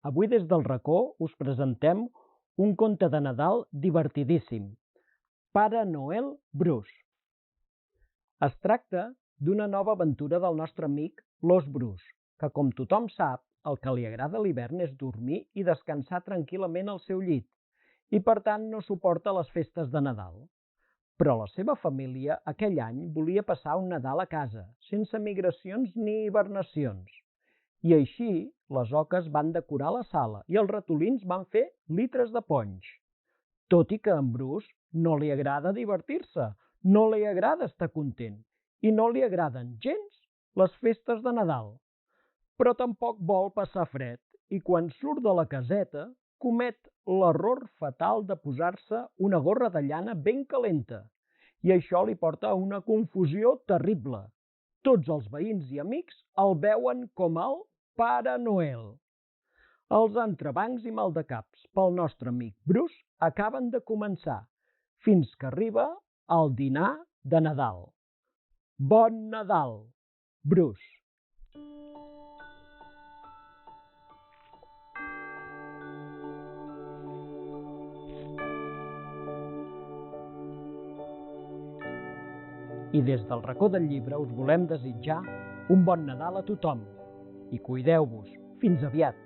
Avui des del racó us presentem un conte de Nadal divertidíssim, Pare Noel Brus. Es tracta d'una nova aventura del nostre amic l'ós Brus, que com tothom sap, el que li agrada a l'hivern és dormir i descansar tranquil·lament al seu llit, i per tant no suporta les festes de Nadal. Però la seva família aquell any volia passar un Nadal a casa, sense migracions ni hibernacions. I així les oques van decorar la sala i els ratolins van fer litres de ponx. Tot i que a en Brus no li agrada divertir-se, no li agrada estar content i no li agraden gens les festes de Nadal. Però tampoc vol passar fred i quan surt de la caseta comet l'error fatal de posar-se una gorra de llana ben calenta i això li porta a una confusió terrible. Tots els veïns i amics el veuen com el Pare Noel. Els entrebancs i maldecaps pel nostre amic Brus acaben de començar, fins que arriba el dinar de Nadal. Bon Nadal, Brus! I des del racó del llibre us volem desitjar un bon Nadal a tothom. I cuideu-vos. Fins aviat!